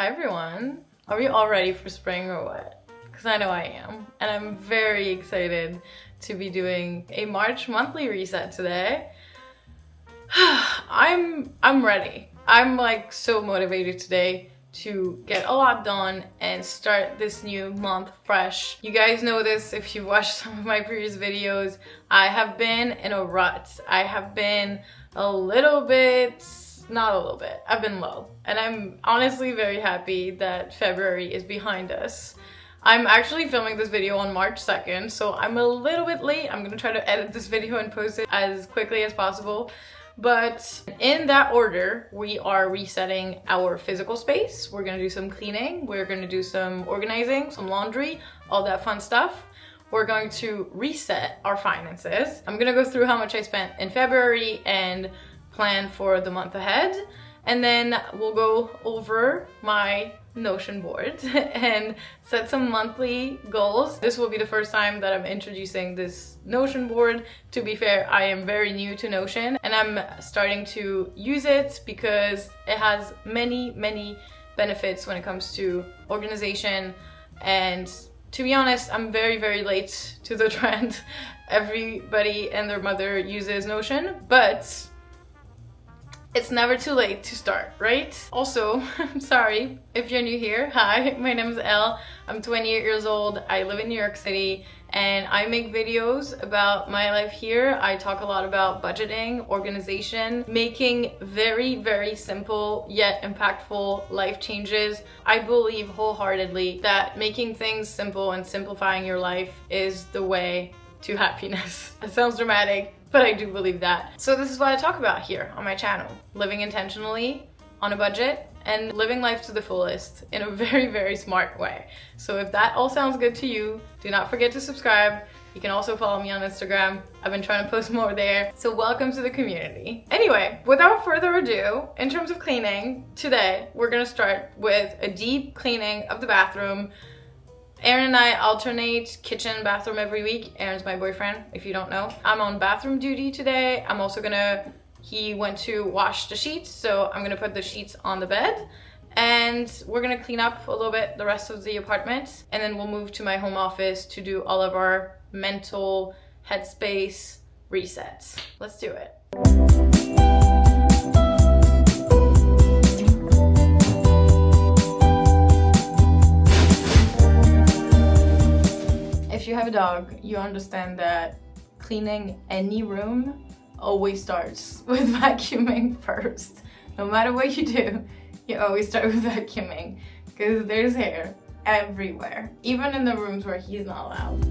Hi everyone. Are we all ready for spring or what? Because I know I am. And I'm very excited to be doing a March monthly reset today. I'm ready. I'm like so motivated today to get a lot done and start this new month fresh. You guys know this if you've watched some of my previous videos. I have been in a rut. I have been I've been low. And I'm honestly very happy that February is behind us. I'm actually filming this video on March 2nd, so I'm a little bit late. I'm gonna try to edit this video and post it as quickly as possible. But in that order, we are resetting our physical space. We're gonna do some cleaning. We're gonna do some organizing, some laundry, all that fun stuff. We're going to reset our finances. I'm gonna go through how much I spent in February and plan for the month ahead. And then we'll go over my Notion board and set some monthly goals. This will be the first time that I'm introducing this Notion board. To be fair, I am very new to Notion and I'm starting to use it because it has many benefits when it comes to organization. And to be honest, I'm very late to the trend. Everybody and their mother uses Notion, but it's never too late to start, right? Also, I'm sorry if you're new here. Hi, my name is Elle. I'm 28 years old. I live in New York City and I make videos about my life here. I talk a lot about budgeting, organization, making very simple yet impactful life changes. I believe wholeheartedly that making things simple and simplifying your life is the way to happiness. It sounds dramatic, but I do believe that. So this is what I talk about here on my channel. Living intentionally, on a budget, and living life to the fullest in a very smart way. So if that all sounds good to you, do not forget to subscribe. You can also follow me on Instagram. I've been trying to post more there. So welcome to the community. Anyway, without further ado, in terms of cleaning, today we're gonna start with a deep cleaning of the bathroom. Aaron and I alternate kitchen, bathroom every week. Aaron's my boyfriend, if you don't know. I'm on bathroom duty today. He went to wash the sheets, so I'm gonna put the sheets on the bed. And we're gonna clean up a little bit the rest of the apartment. And then we'll move to my home office to do all of our mental headspace resets. Let's do it. If you have a dog, you understand that cleaning any room always starts with vacuuming first. No matter what you do, you always start with vacuuming because there's hair everywhere, even in the rooms where he's not allowed.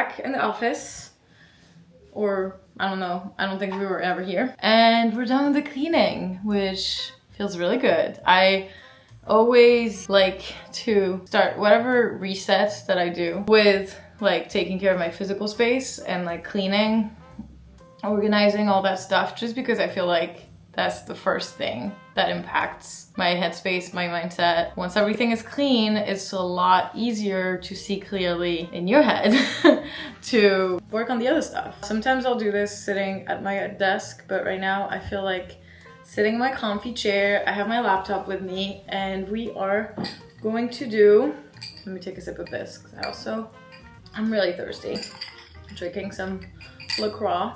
back in the office, or I don't know, I don't think we were ever here. And we're done with the cleaning, which feels really good. I always like to start whatever resets that I do with like taking care of my physical space and like cleaning, organizing, all that stuff, just because I feel like that's the first thing that impacts my headspace, my mindset. Once everything is clean, it's a lot easier to see clearly in your head to work on the other stuff. Sometimes I'll do this sitting at my desk, but right now I feel like sitting in my comfy chair. I have my laptop with me, and we are going to do, let me take a sip of this, because I'm really thirsty. I'm drinking some LaCroix.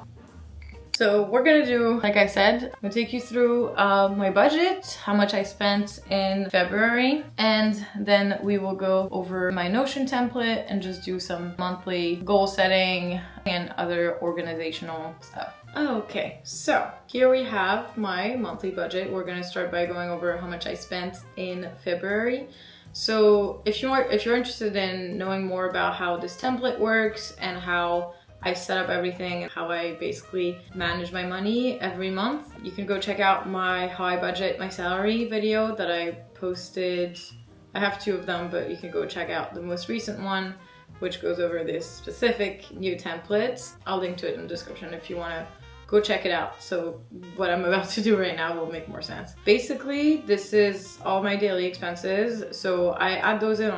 So we're gonna do, like I said, I'm gonna take you through my budget, how much I spent in February, and then we will go over my Notion template and just do some monthly goal setting and other organizational stuff. Okay, so here we have my monthly budget. We're gonna start by going over how much I spent in February. So if you're interested in knowing more about how this template works and how I set up everything and how I basically manage my money every month, you can go check out my How I Budget My Salary video that I posted. I have 2 of them, but you can go check out the most recent one, which goes over this specific new template. I'll link to it in the description if you want to go check it out. So what I'm about to do right now will make more sense. Basically, this is all my daily expenses. So I add those in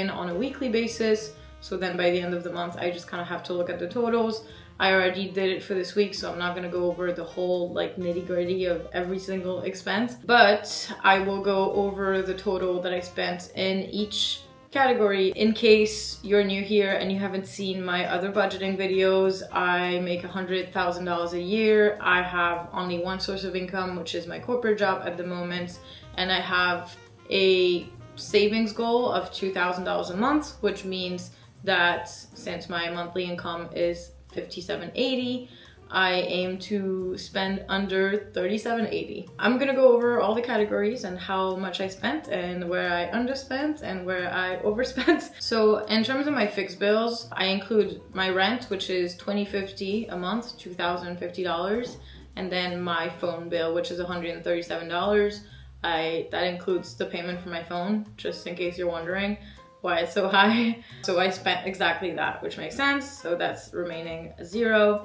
on a weekly basis. So then by the end of the month, I just kind of have to look at the totals. I already did it for this week, so I'm not gonna go over the whole like nitty gritty of every single expense, but I will go over the total that I spent in each category. In case you're new here and you haven't seen my other budgeting videos, I make $100,000 a year. I have only one source of income, which is my corporate job at the moment, and I have a savings goal of $2,000 a month, which means that since my monthly income is $57.80, I aim to spend under $37.80. I'm gonna go over all the categories and how much I spent and where I underspent and where I overspent. So in terms of my fixed bills, I include my rent, which is $20.50 a month, $2,050, and then my phone bill, which is $137. That includes the payment for my phone, just in case you're wondering why it's so high. So I spent exactly that, which makes sense. So that's remaining $0.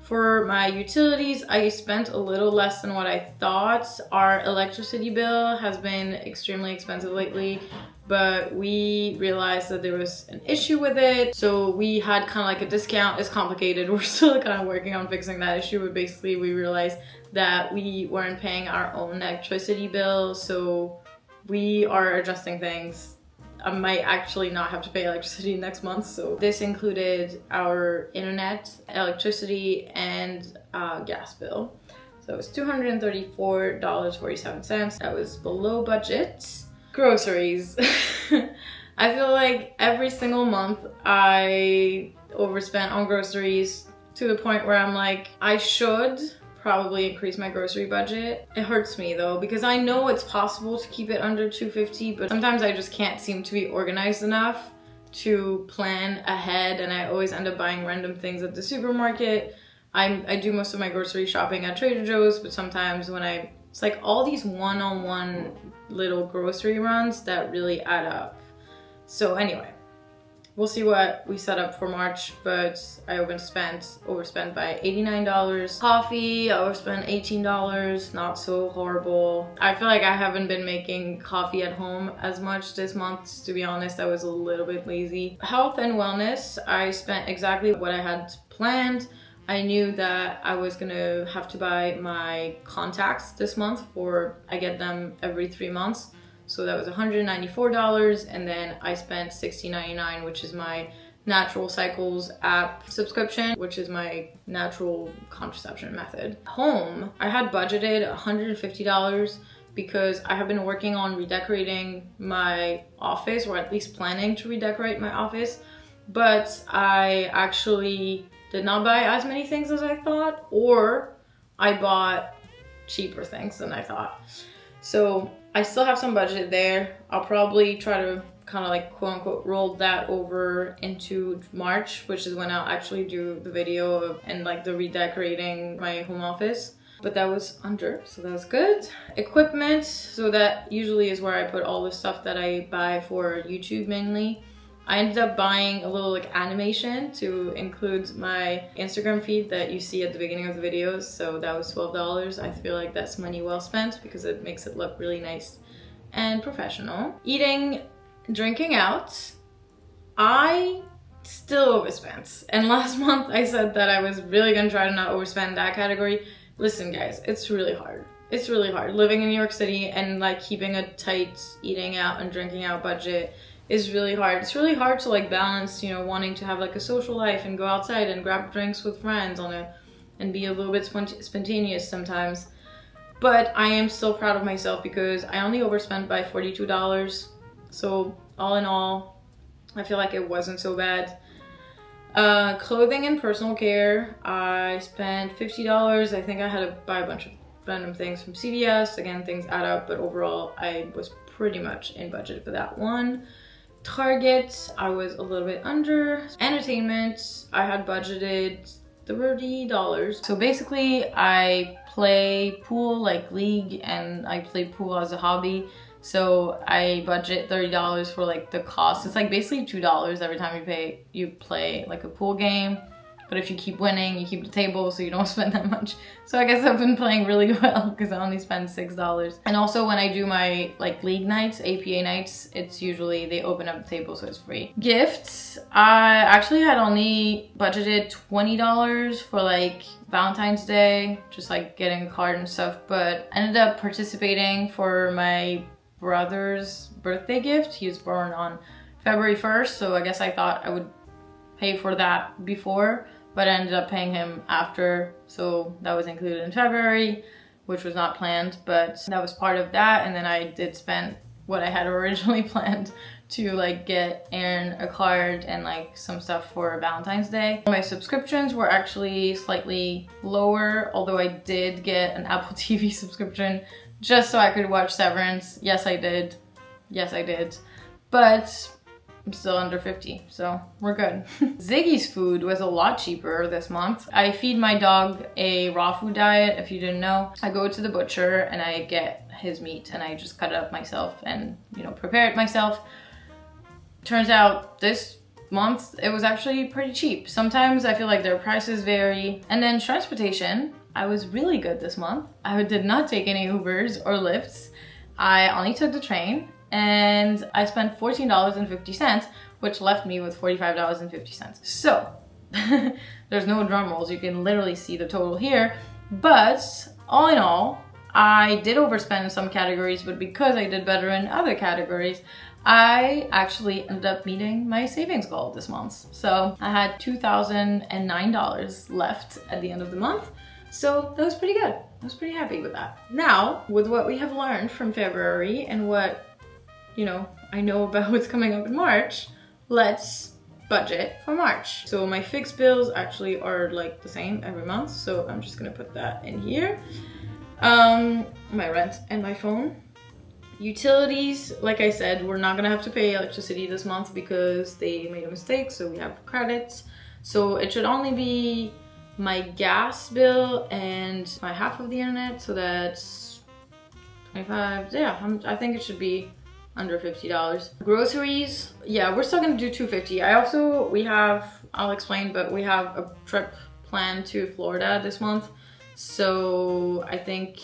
For my utilities, I spent a little less than what I thought. Our electricity bill has been extremely expensive lately, but we realized that there was an issue with it. So we had kind of like a discount. It's complicated. We're still kind of working on fixing that issue, but basically we realized that we weren't paying our own electricity bill. So we are adjusting things. I might actually not have to pay electricity next month. So this included our internet, electricity, and gas bill. So it was $234.47. That was below budget. Groceries. I feel like every single month I overspent on groceries to the point where I'm like, I should probably increase my grocery budget. It hurts me though, because I know it's possible to keep it under $250, but sometimes I just can't seem to be organized enough to plan ahead, and I always end up buying random things at the supermarket. I do most of my grocery shopping at Trader Joe's, but sometimes when it's like all these one-on-one little grocery runs that really add up. So anyway, we'll see what we set up for March, but I overspent by $89. Coffee, I overspent $18, not so horrible. I feel like I haven't been making coffee at home as much this month. To be honest, I was a little bit lazy. Health and wellness, I spent exactly what I had planned. I knew that I was gonna have to buy my contacts this month I get them every 3 months. So that was $194, and then I spent $60.99, which is my Natural Cycles app subscription, which is my natural contraception method. Home, I had budgeted $150 because I have been working on redecorating my office, or at least planning to redecorate my office, but I actually did not buy as many things as I thought, or I bought cheaper things than I thought. So I still have some budget there. I'll probably try to kind of like quote unquote rolled that over into March, which is when I'll actually do the video of, and like the redecorating my home office. But that was under, so that was good. Equipment, so that usually is where I put all the stuff that I buy for YouTube mainly. I ended up buying a little like animation to include my Instagram feed that you see at the beginning of the videos. So that was $12. I feel like that's money well spent because it makes it look really nice and professional. Eating, drinking out, I still overspent. And last month I said that I was really gonna try to not overspend in that category. Listen guys, it's really hard. It's really hard. Living in New York City and like keeping a tight eating out and drinking out budget is really hard. It's really hard to like balance, you know, wanting to have like a social life and go outside and grab drinks with friends and be a little bit spontaneous sometimes. But I am still proud of myself because I only overspent by $42. So all in all, I feel like it wasn't so bad. Clothing and personal care, I spent $50. I think I had to buy a bunch of random things from CVS. Again, things add up, but overall I was pretty much in budget for that one. Target, I was a little bit under. Entertainment, I had budgeted $30. So basically I play pool like League, and I play pool as a hobby. So I budget $30 for like the cost. It's like basically $2 every time you play like a pool game. But if you keep winning, you keep the table, so you don't spend that much. So I guess I've been playing really well because I only spend $6. And also when I do my like league nights, APA nights, it's usually they open up the table, so it's free. Gifts, I actually had only budgeted $20 for like Valentine's Day, just like getting a card and stuff. But I ended up participating for my brother's birthday gift. He was born on February 1st, so I guess I thought I would pay for that before, but I ended up paying him after, so that was included in February, which was not planned, but that was part of that. And then I did spend what I had originally planned to like get Aaron a card and like some stuff for Valentine's Day. My subscriptions were actually slightly lower, although I did get an Apple TV subscription just so I could watch Severance. Yes, I did. Yes, I did. But I'm still under 50, so we're good. Ziggy's food was a lot cheaper this month. I feed my dog a raw food diet, if you didn't know. I go to the butcher and I get his meat and I just cut it up myself and, you know, prepare it myself. Turns out this month it was actually pretty cheap. Sometimes I feel like their prices vary. And then transportation, I was really good this month. I did not take any Ubers or Lyfts. I only took the train. And I spent $14.50, which left me with $45.50. So, there's no drum rolls, you can literally see the total here. But, all in all, I did overspend in some categories, but because I did better in other categories, I actually ended up meeting my savings goal this month. So, I had $2,009 left at the end of the month. So, that was pretty good. I was pretty happy with that. Now, with what we have learned from February and what you know, I know about what's coming up in March, let's budget for March. So my fixed bills actually are like the same every month, so I'm just gonna put that in here. My rent and my phone. Utilities, like I said, we're not gonna have to pay electricity this month because they made a mistake, so we have credits. So it should only be my gas bill and my half of the internet, so that's 25, yeah, I think it should be under $50. Groceries, yeah, we're still gonna do $250. I'll explain, but we have a trip planned to Florida this month. So I think,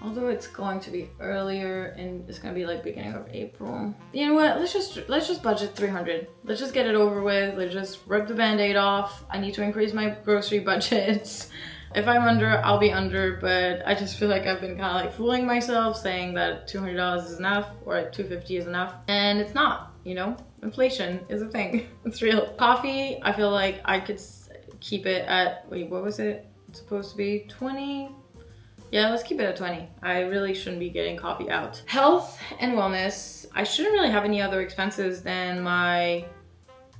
although it's going to be earlier and it's gonna be like beginning of April. You know what, let's just budget $300. Let's just get it over with. Let's just rip the band-aid off. I need to increase my grocery budgets. If I'm under, I'll be under, but I just feel like I've been kind of like fooling myself saying that $200 is enough or $250 is enough, and it's not, you know? Inflation is a thing. It's real. Coffee, I feel like I could keep it at, wait, what was it? It's supposed to be 20? Yeah, let's keep it at 20. I really shouldn't be getting coffee out. Health and wellness, I shouldn't really have any other expenses than my,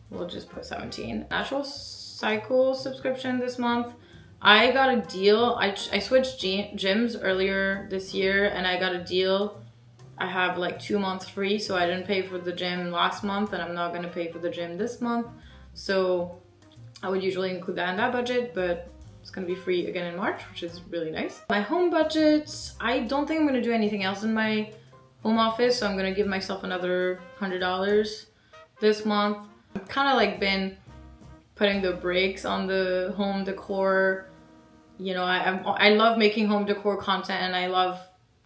we'll just put 17. Natural Cycle subscription this month. I got a deal. I switched gyms earlier this year and I got a deal I have like 2 months free, so I didn't pay for the gym last month and I'm not gonna pay for the gym this month. So I would usually include that in that budget, but it's gonna be free again in March, which is really nice. My home budget, I don't think I'm gonna do anything else in my home office, so I'm gonna give myself another $100 this month. I've kind of like been putting the brakes on the home decor. You know, I love making home decor content and I love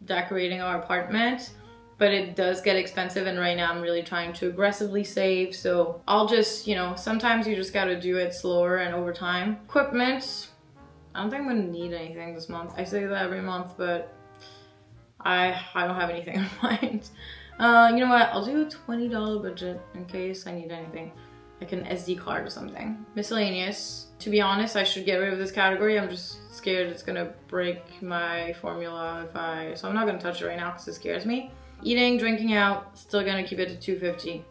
decorating our apartment, but it does get expensive and right now I'm really trying to aggressively save. So I'll just, you know, sometimes you just gotta do it slower and over time. Equipment, I don't think I'm gonna need anything this month. I say that every month, but I don't have anything in mind. You know what, I'll do a $20 budget in case I need anything, like an SD card or something. Miscellaneous, to be honest, I should get rid of this category. I'm just scared it's gonna break my formula so I'm not gonna touch it right now because it scares me. Eating, drinking out, still gonna keep it to $250.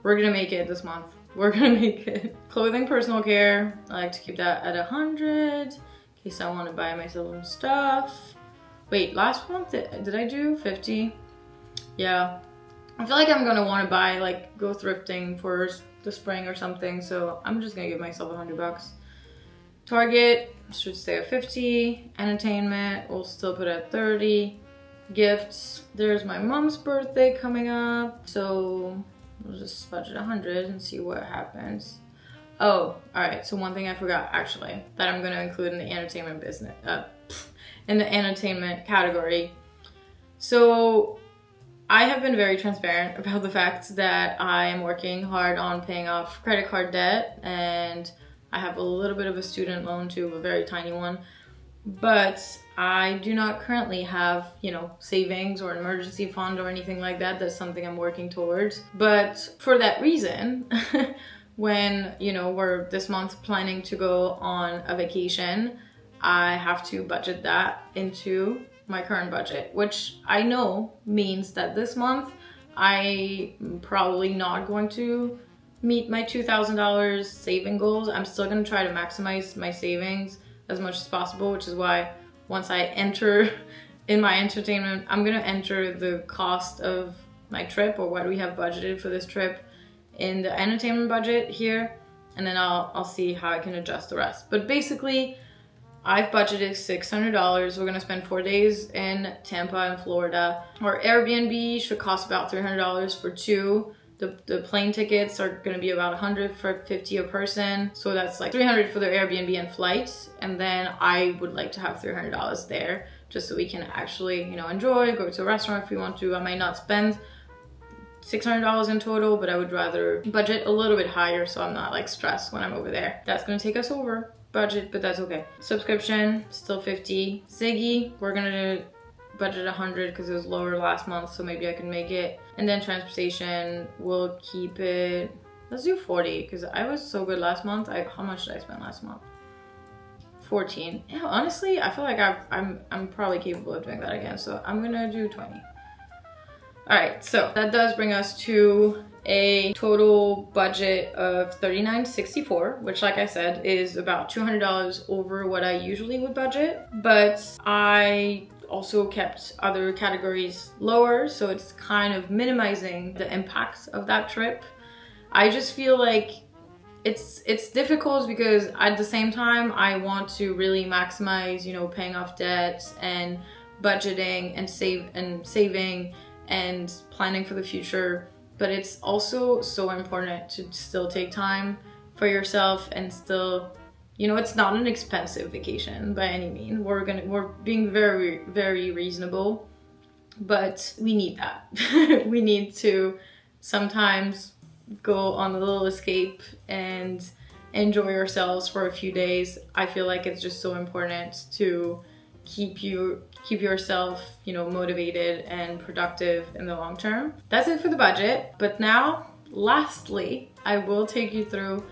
We're gonna make it this month. We're gonna make it. Clothing, personal care, I like to keep that at 100 in case I want to buy myself some stuff. Wait, last month did I do 50? Yeah. I feel like I'm gonna want to buy, like, go thrifting for the spring or something, so I'm just gonna give myself $100. Target should stay at 50. Entertainment, we'll still put at 30. Gifts, there's my mom's birthday coming up, so we'll just budget 100 and see what happens. Oh, all right, so one thing I forgot actually that I'm gonna include in the entertainment business, in the entertainment category. So I have been very transparent about the fact that I am working hard on paying off credit card debt, and I have a little bit of a student loan too, a very tiny one. But I do not currently have, you know, savings or an emergency fund or anything like that. That's something I'm working towards. But for that reason, when, you know, we're this month planning to go on a vacation, I have to budget that into my current budget, which I know means that this month I'm probably not going to meet my $2,000 saving goals. I'm still going to try to maximize my savings as much as possible, which is why once I enter in my entertainment, I'm gonna enter the cost of my trip or what we have budgeted for this trip in the entertainment budget here, and then I'll see how I can adjust the rest. But basically, I've budgeted $600. We're gonna spend 4 days in Tampa in Florida. Our Airbnb should cost about $300 for two. The plane tickets are gonna be about $100 for 50 a person. So that's like $300 for the Airbnb and flights. And then I would like to have $300 there just so we can actually, you know, enjoy, go to a restaurant if we want to. I might not spend $600 in total, but I would rather budget a little bit higher so I'm not like stressed when I'm over there. That's gonna take us over budget, but that's okay. Subscription, still 50. Ziggy, we're gonna budget 100 because it was lower last month, so maybe I can make it. And then transportation, we'll keep it, let's do 40 because I was so good last month. How much did I spend last month? 14. Yeah, honestly, I feel like I'm probably capable of doing that again, so I'm gonna do 20. All right, so that does bring us to a total budget of $39.64, which, like I said, is about $200 over what I usually would budget. But I also kept other categories lower, so it's kind of minimizing the impact of that trip. I just feel like it's difficult because at the same time I want to really maximize, you know, paying off debts and budgeting and saving and planning for the future, but it's also so important to still take time for yourself and still, you know, it's not an expensive vacation by any means. We're being very, very reasonable, but we need that. We need to sometimes go on a little escape and enjoy ourselves for a few days. I feel like it's just so important to keep yourself, you know, motivated and productive in the long term. That's it for the budget. But now, lastly, I will take you through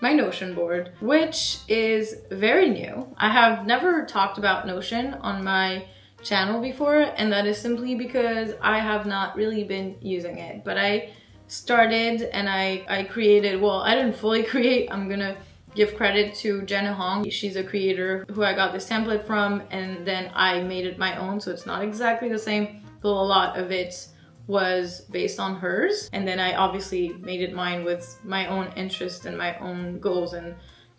my Notion board, which is very new. I have never talked about Notion on my channel before, and that is simply because I have not really been using it. But I started and I created, well, I didn't fully create, I'm gonna give credit to Jenna Hong. She's a creator who I got this template from, and then I made it my own, so it's not exactly the same, but a lot of it was based on hers, and then I obviously made it mine with my own interest and my own goals and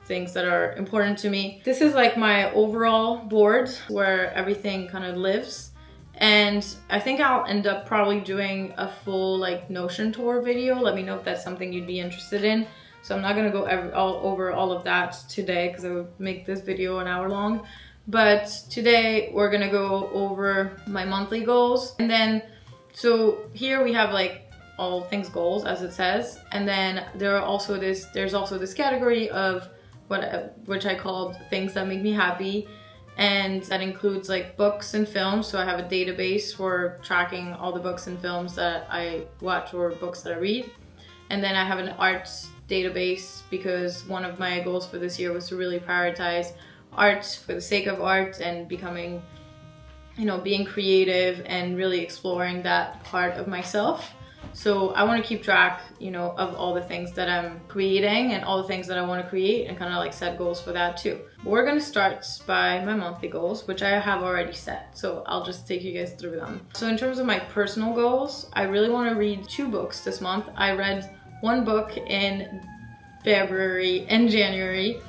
things that are important to me. This is like my overall board where everything kind of lives. And I think I'll end up probably doing a full like Notion tour video. Let me know if that's something you'd be interested in. So I'm not gonna go all over all of that today because I would make this video an hour long. But today we're gonna go over my monthly goals. And then, so here we have like all things goals as it says. And then there's also this category of which I called things that make me happy, and that includes like books and films. So I have a database for tracking all the books and films that I watch or books that I read. And then I have an arts database because one of my goals for this year was to really prioritize art for the sake of art and becoming, you know, being creative and really exploring that part of myself. So I want to keep track, you know, of all the things that I'm creating and all the things that I want to create and kind of like set goals for that too. We're going to start by my monthly goals, which I have already set. So I'll just take you guys through them. So in terms of my personal goals, I really want to read 2 books this month. I read 1 book in February and January,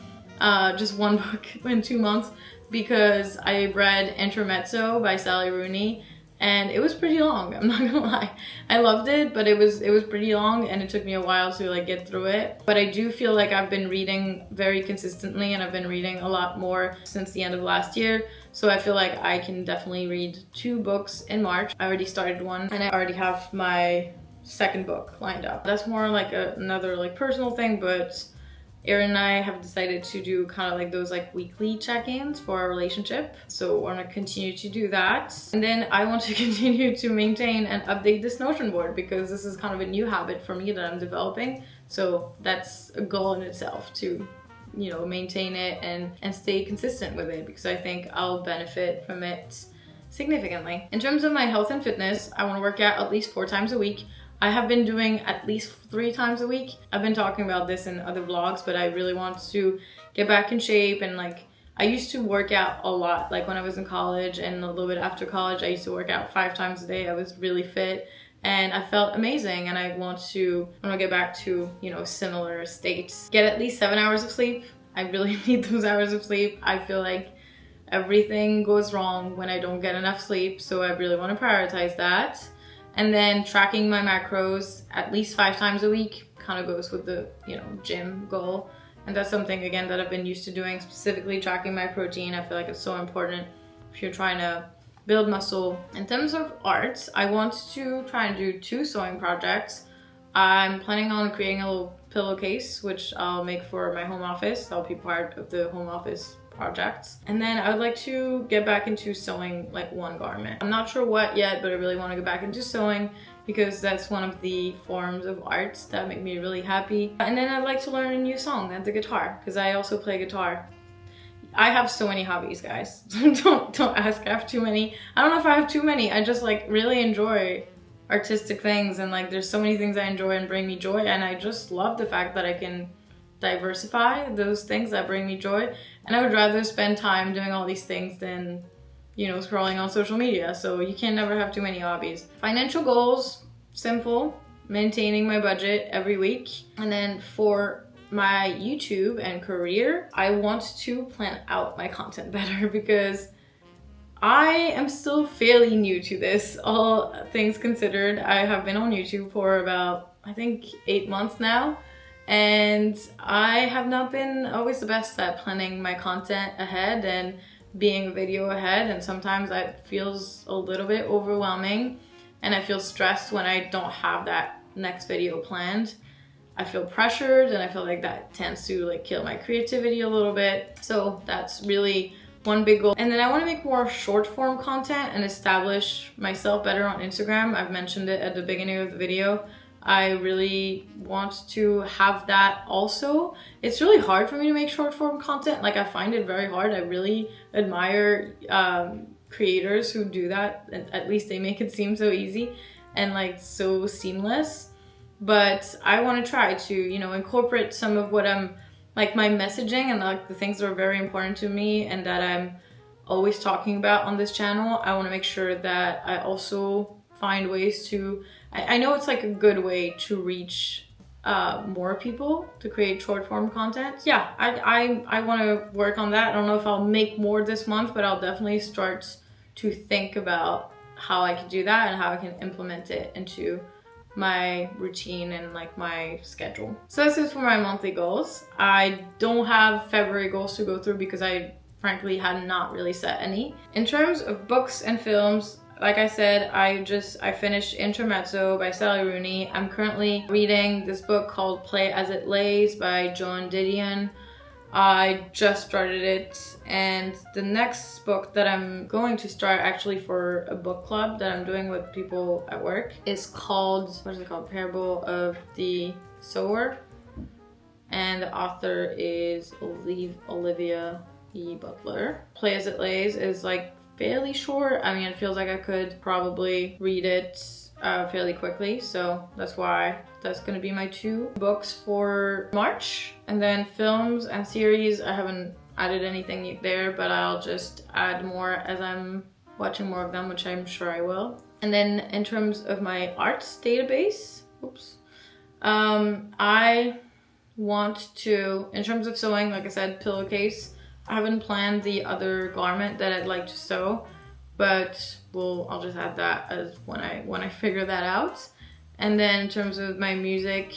just 1 book in 2 months, because I read Intermezzo by Sally Rooney. And it was pretty long, I'm not gonna lie. I loved it, but it was pretty long and it took me a while to like get through it. But I do feel like I've been reading very consistently and I've been reading a lot more since the end of last year. So I feel like I can definitely read 2 books in March. I already started 1 and I already have my 2nd book lined up. That's more like another like personal thing, but Erin and I have decided to do kind of like those like weekly check-ins for our relationship. So we're gonna continue to do that. And then I want to continue to maintain and update this Notion board because this is kind of a new habit for me that I'm developing. So that's a goal in itself to, you know, maintain it and stay consistent with it because I think I'll benefit from it significantly. In terms of my health and fitness, I want to work out at least 4 times a week. I have been doing at least 3 times a week. I've been talking about this in other vlogs, but I really want to get back in shape. And like, I used to work out a lot. Like when I was in college and a little bit after college, I used to work out 5 times a day. I was really fit and I felt amazing. And I want to get back to, you know, similar states. Get at least 7 hours of sleep. I really need those hours of sleep. I feel like everything goes wrong when I don't get enough sleep. So I really want to prioritize that. And then tracking my macros at least 5 times a week kind of goes with the, you know, gym goal. And that's something, again, that I've been used to doing, specifically tracking my protein. I feel like it's so important if you're trying to build muscle. In terms of art, I want to try and do 2 sewing projects. I'm planning on creating a little pillowcase, which I'll make for my home office. That'll be part of the home office projects. And then I would like to get back into sewing like 1 garment. I'm not sure what yet, but I really want to get back into sewing because that's one of the forms of art that make me really happy. And then I'd like to learn a new song and the guitar because I also play guitar. I have so many hobbies, guys. don't ask, I have too many. I don't know if I have too many. I just like really enjoy artistic things and like there's so many things I enjoy and bring me joy, and I just love the fact that I can diversify those things that bring me joy. And I would rather spend time doing all these things than, you know, scrolling on social media. So you can never have too many hobbies. Financial goals, simple, maintaining my budget every week. And then for my YouTube and career, I want to plan out my content better because I am still fairly new to this, all things considered. I have been on YouTube for about, I think, 8 months now. And I have not been always the best at planning my content ahead and being a video ahead, and sometimes that feels a little bit overwhelming and I feel stressed when I don't have that next video planned. I feel pressured and I feel like that tends to like kill my creativity a little bit. So that's really one big goal. And then I want to make more short form content and establish myself better on Instagram. I've mentioned it at the beginning of the video. I really want to have that also. It's really hard for me to make short form content. Like I find it very hard. I really admire creators who do that. At least they make it seem so easy and like so seamless. But I want to try to, you know, incorporate some of what I'm like my messaging and like the things that are very important to me and that I'm always talking about on this channel. I want to make sure that I also find ways to, I know it's like a good way to reach more people, to create short form content. Yeah, I want to work on that. I don't know if I'll make more this month, but I'll definitely start to think about how I can do that and how I can implement it into my routine and like my schedule. So this is for my monthly goals. I don't have February goals to go through because I frankly had not really set any. In terms of books and films, like I said, I finished Intermezzo by Sally Rooney. I'm currently reading this book called Play As It Lays by Joan Didion. I just started it, and the next book that I'm going to start actually for a book club that I'm doing with people at work is called, what is it called? Parable of the Sower. And the author is Olivia E. Butler. Play As It Lays is like fairly short. I mean, it feels like I could probably read it fairly quickly, so that's why that's gonna be my 2 books for March. And then films and series, I haven't added anything there, but I'll just add more as I'm watching more of them, which I'm sure I will. And then in terms of my arts database, I want to, in terms of sewing, like I said, pillowcase. I haven't planned the other garment that I'd like to sew, but I'll just add that as when I figure that out. And then in terms of my music,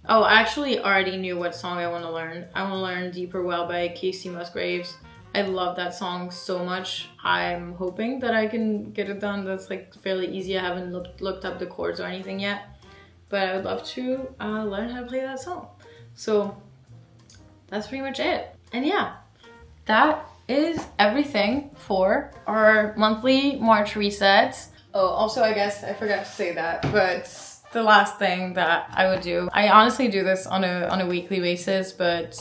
I actually already knew what song I want to learn. I want to learn Deeper Well by Casey Musgraves. I love that song so much. I'm hoping that I can get it done. That's like fairly easy. I haven't looked up the chords or anything yet, but I would love to learn how to play that song. So that's pretty much it. And yeah, that is everything for our monthly March resets. Oh, also I guess I forgot to say that, but the last thing that I would do, I honestly do this on a weekly basis, but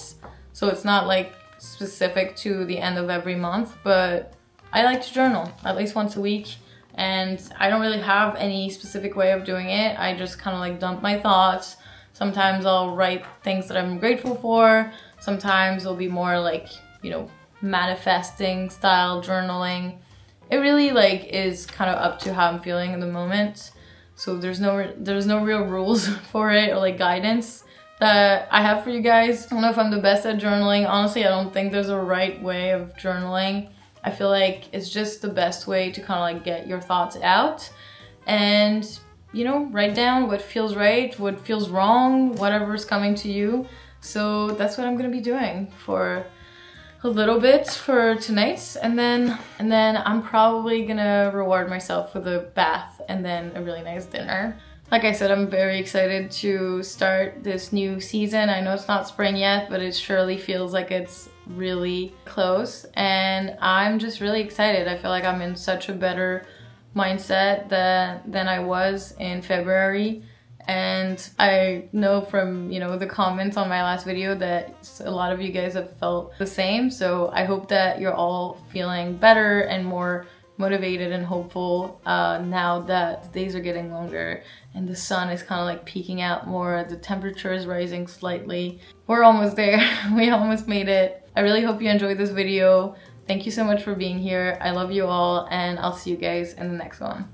so it's not like specific to the end of every month, but I like to journal at least once a week, and I don't really have any specific way of doing it. I just kind of like dump my thoughts. Sometimes I'll write things that I'm grateful for. Sometimes it'll be more like, you know, manifesting style journaling. It really like is kind of up to how I'm feeling in the moment. So there's no real rules for it or like guidance that I have for you guys. I don't know if I'm the best at journaling. Honestly, I don't think there's a right way of journaling. I feel like it's just the best way to kind of like get your thoughts out and, you know, write down what feels right, what feels wrong, whatever's coming to you. So that's what I'm gonna be doing for a little bit for tonight, and then I'm probably gonna reward myself with a bath and then a really nice dinner. Like I said, I'm very excited to start this new season. I know it's not spring yet, but it surely feels like it's really close, and I'm just really excited. I feel like I'm in such a better mindset than I was in February. And I know from, you know, the comments on my last video that a lot of you guys have felt the same. So I hope that you're all feeling better and more motivated and hopeful now that the days are getting longer and the sun is kind of like peeking out more. The temperature is rising slightly. We're almost there. We almost made it. I really hope you enjoyed this video. Thank you so much for being here. I love you all, and I'll see you guys in the next one.